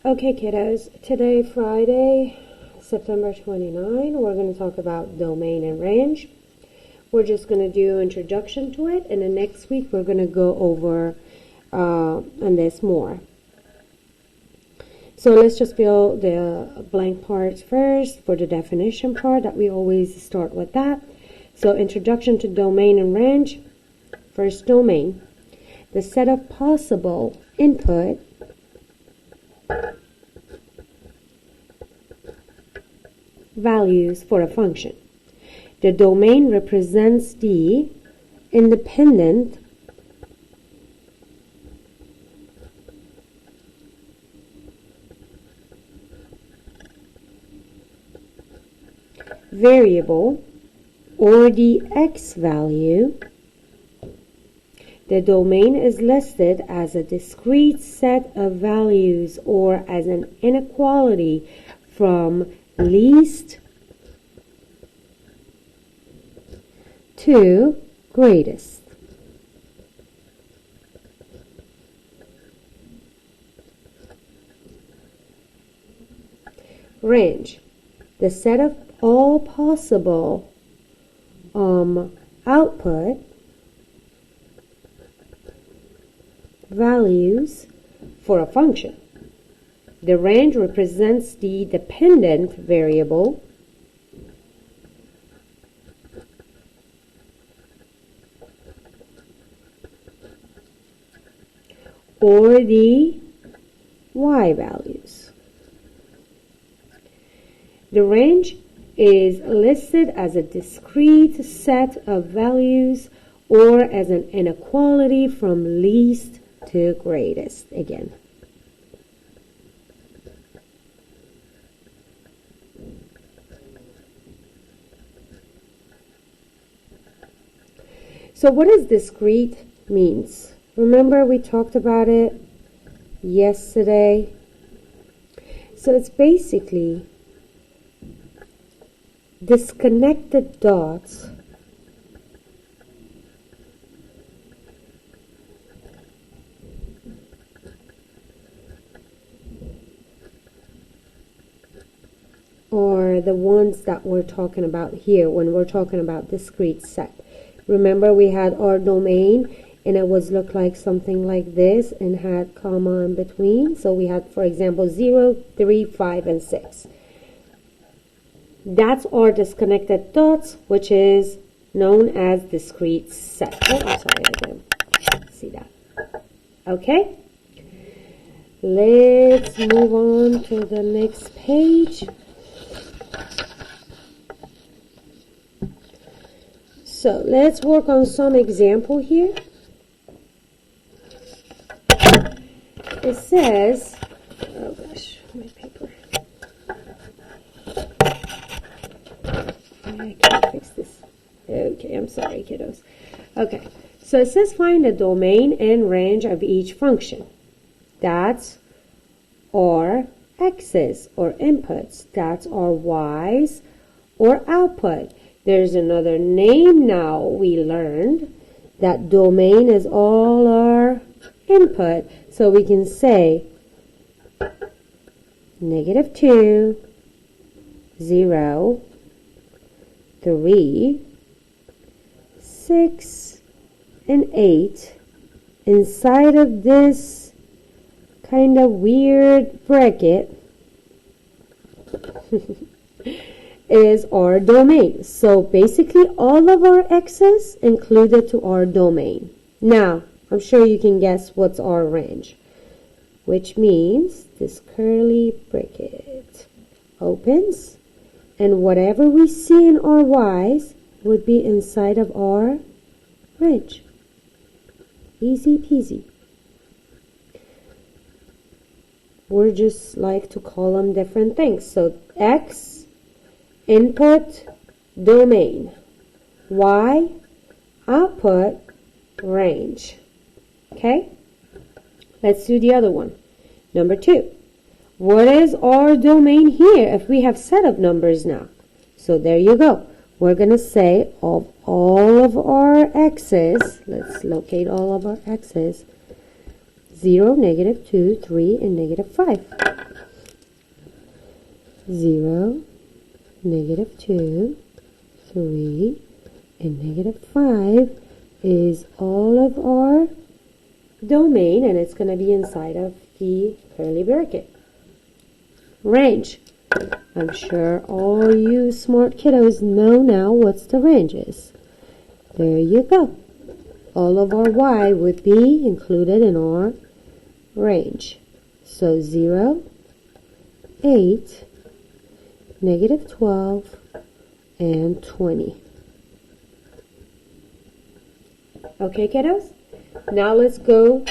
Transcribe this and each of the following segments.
Okay, kiddos, today, Friday, September 29, we're going to talk about domain and range. We're just going to do introduction to it, and then next week we're going to go over on this more. So let's just fill the blank parts first for the definition part that we always start with that. So introduction to domain and range. First, domain, the set of possible input values for a function. The domain represents the independent variable or the x value. The domain is listed as a discrete set of values or as an inequality from least to greatest. Range, the set of all possible output values for a function. The range represents the dependent variable or the y values. The range is listed as a discrete set of values or as an inequality from least to greatest again. So what does discrete means? Remember we talked about it yesterday. So it's basically disconnected dots or the ones that we're talking about here when we're talking about discrete set. Remember we had our domain and it was look like something like this and had comma in between. So we had, for example, 0, 3, 5, and 6. That's our disconnected dots, which is known as discrete set. Oh, I'm sorry, I didn't see that. Okay, let's move on to the next page. So let's work on some example here. It says, oh gosh, my paper. I can't fix this. Okay, I'm sorry, kiddos. Okay, so it says find the domain and range of each function. That's our x's or inputs. That's our y's or output. There's another name now we learned. That domain is all our input. So we can say -2, 0, 3, 6, and 8 inside of this kind of weird bracket is our domain. So basically all of our x's included to our domain. Now, I'm sure you can guess what's our range, which means this curly bracket opens and whatever we see in our y's would be inside of our range. Easy peasy. We're just like to call them different things. So x, input, domain. Y, output, range. Okay? Let's do the other one. Number 2. What is our domain here if we have set of numbers now? So there you go. We're going to say of all of our x's, let's locate all of our x's, 0, -2, 3, and -5. 0, -2, 3, and -5 is all of our domain, and it's going to be inside of the curly bracket. Range. I'm sure all you smart kiddos know now what's the range is. There you go. All of our y would be included in our range. So 0, 8, -12, and 20. Okay, kiddos? Now let's go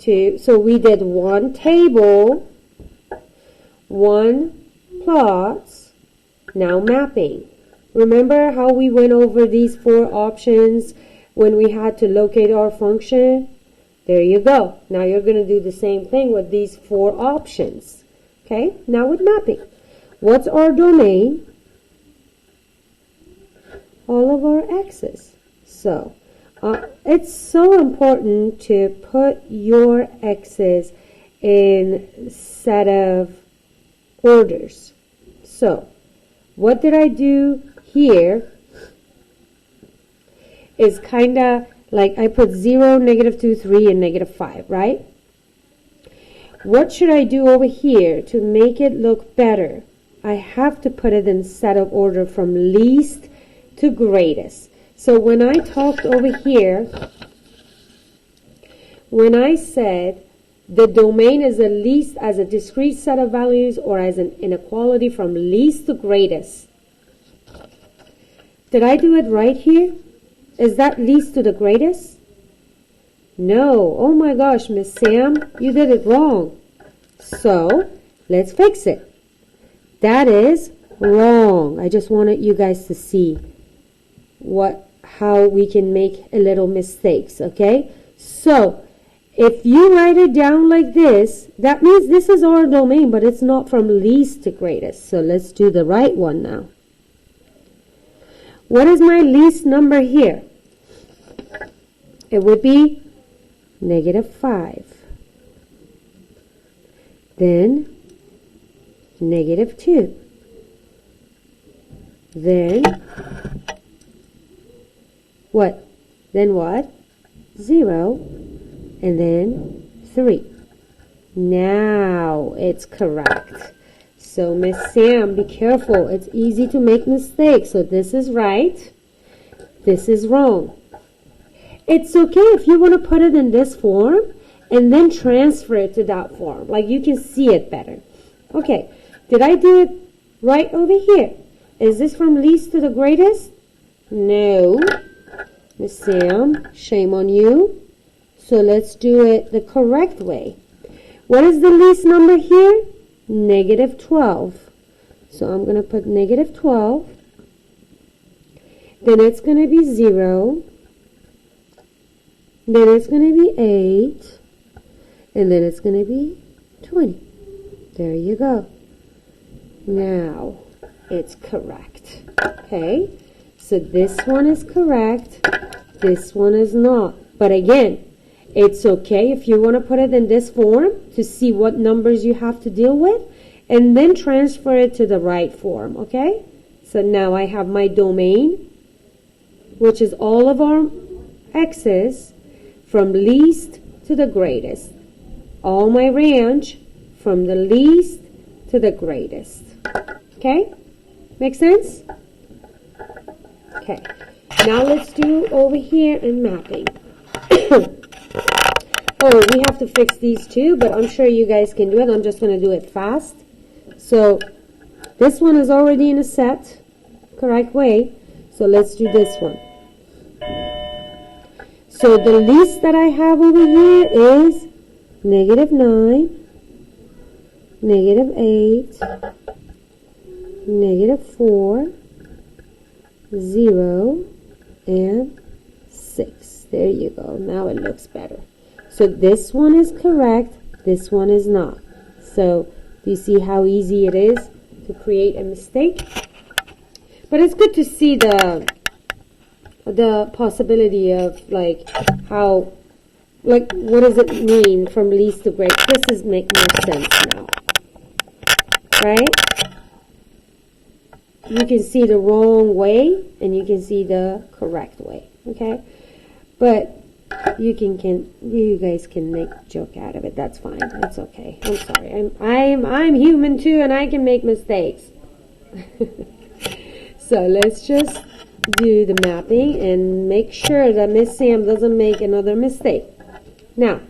to, so we did one table, one plots, now mapping. Remember how we went over these 4 options when we had to locate our function? There you go. Now you're going to do the same thing with these 4 options. Okay, now with mapping. What's our domain? All of our x's. So, it's so important to put your x's in set of orders. So, what did I do here is kind of like I put 0, -2, 3, and -5, right? What should I do over here to make it look better? I have to put it in set of order from least to greatest. So when I talked over here, when I said the domain is at least as a discrete set of values or as an inequality from least to greatest, did I do it right here? Is that least to the greatest? No. Oh my gosh, Miss Sam, you did it wrong. So let's fix it. That is wrong. I just wanted you guys to see how we can make a little mistakes, okay? So if you write it down like this, that means this is our domain, but it's not from least to greatest. So let's do the right one now. What is my least number here? It would be -5. Then -2. Then what? Then what? 0. And then 3. Now it's correct. So Miss Sam, be careful. It's easy to make mistakes. So this is right. This is wrong. It's okay if you want to put it in this form and then transfer it to that form. Like you can see it better. Okay. Did I do it right over here? Is this from least to the greatest? No. Miss Sam, shame on you. So let's do it the correct way. What is the least number here? -12. So I'm going to put -12. Then it's going to be 0. Then it's going to be 8. And then it's going to be 20. There you go. Now it's correct. Okay. So this one is correct. This one is not. But again, it's okay if you want to put it in this form to see what numbers you have to deal with and then transfer it to the right form, okay? So now I have my domain, which is all of our x's from least to the greatest. All my range from the least to the greatest. Okay? Make sense? Okay. Now let's do over here in mapping. Oh, we have to fix these too, but I'm sure you guys can do it. I'm just going to do it fast. So this one is already in a set, correct way. So let's do this one. So the least that I have over here is -9, -8, -4, 0, and 6. There you go. Now it looks better. So this one is correct. This one is not. So do you see how easy it is to create a mistake? But it's good to see the possibility of like how, like what does it mean from least to great? This is make more sense now, right? you can see the wrong way and you can see the correct way, okay? But you guys can make a joke out of it. That's fine. That's okay. I'm sorry. I'm human too, and I can make mistakes. So let's just do the mapping and make sure that Miss Sam doesn't make another mistake. Now,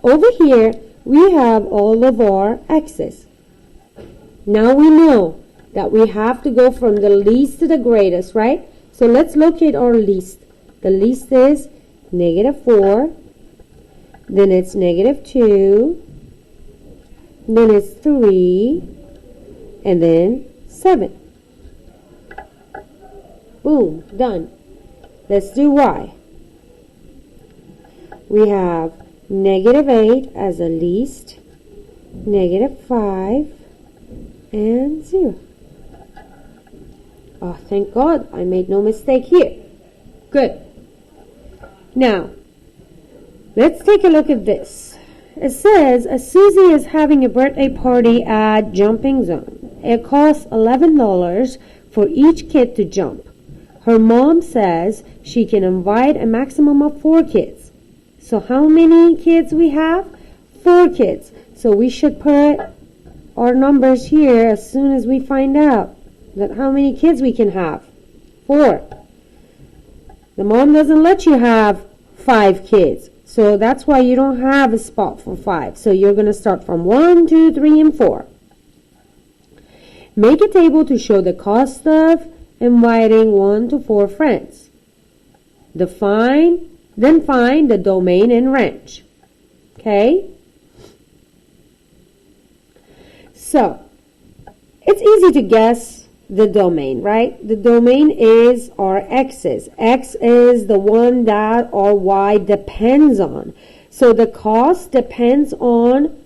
over here we have all of our x's. Now we know that we have to go from the least to the greatest, right? So let's locate our least. The least is -4, then it's -2, then it's 3, and then 7. Boom, done. Let's do y. We have -8 as a least, -5, and 0. Oh, thank God I made no mistake here. Good. Now, let's take a look at this. It says, Susie is having a birthday party at Jumping Zone. It costs $11 for each kid to jump. Her mom says she can invite a maximum of 4 kids. So how many kids we have? 4 kids. So we should put our numbers here as soon as we find out that how many kids we can have. 4. The mom doesn't let you have 5 kids. So that's why you don't have a spot for 5. So you're going to start from 1, 2, 3, and 4. Make a table to show the cost of inviting 1 to 4 friends. Then find the domain and range. Okay? So, it's easy to guess the domain, right? The domain is our x's. X is the one that our y depends on. So the cost depends on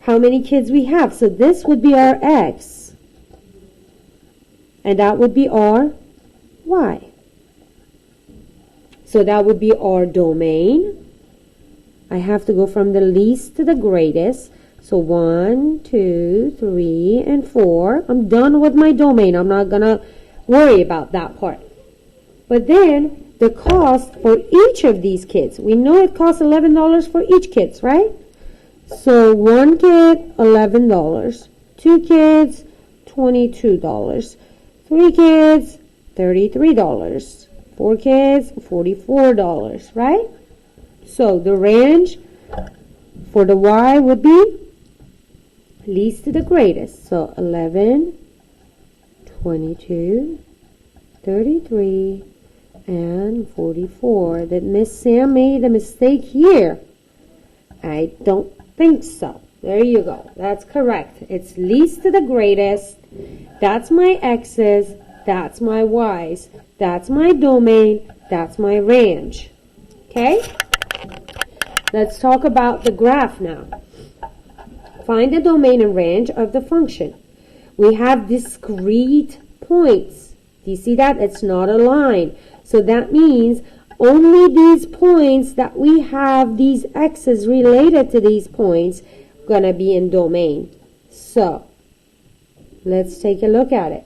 how many kids we have. So this would be our x. And that would be our y. So that would be our domain. I have to go from the least to the greatest. So 1, 2, 3, and 4. I'm done with my domain. I'm not going to worry about that part. But then the cost for each of these kids. We know it costs $11 for each kid, right? So 1 kid, $11. 2 kids, $22. 3 kids, $33. 4 kids, $44, right? So the range for the y would be least to the greatest. So 11, 22, 33, and 44. Did Miss Sam made a mistake here? I don't think so. There you go. That's correct. It's least to the greatest. That's my x's. That's my y's. That's my domain. That's my range. Okay? Let's talk about the graph now. Find the domain and range of the function. We have discrete points. Do you see that? It's not a line. So that means only these points that we have, these x's related to these points, going to be in domain. So, let's take a look at it.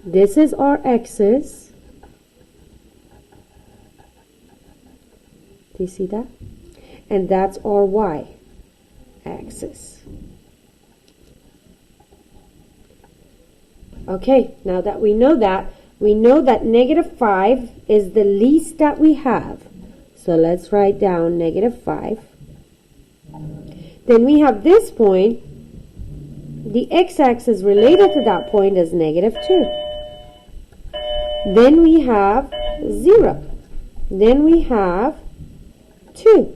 This is our x's. Do you see that? And that's our y axis. Okay, now that we know that -5 is the least that we have. So let's write down -5. Then we have this point. The x-axis related to that point is -2. Then we have 0. Then we have 2.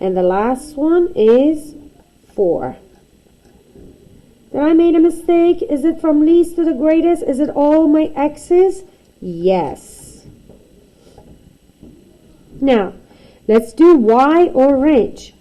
And the last one is 4. Did I make a mistake? Is it from least to the greatest? Is it all my x's? Yes. Now, let's do y or range.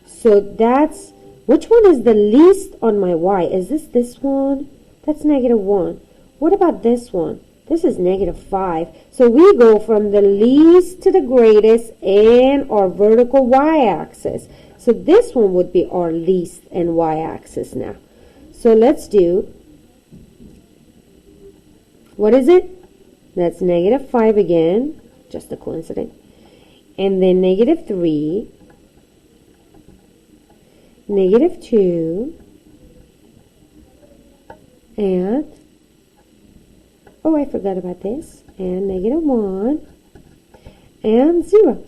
So that's, which one is the least on my y? Is this one? That's -1. What about this one? This is -5. So we go from the least to the greatest in our vertical y-axis. So this one would be our least and y-axis now. So let's do, what is it? That's -5 again, just a coincidence. And then -3, -2, and, oh, I forgot about this, and -1, and 0.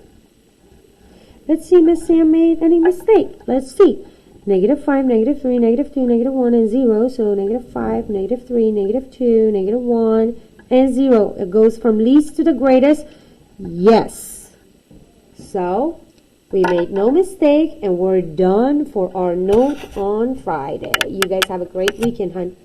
Let's see, Miss Sam made any mistake. Let's see. -5, -3, -2, -1, and 0. So -5, -3, -2, -1, and 0. It goes from least to the greatest. Yes. So we made no mistake, and we're done for our note on Friday. You guys have a great weekend, hon.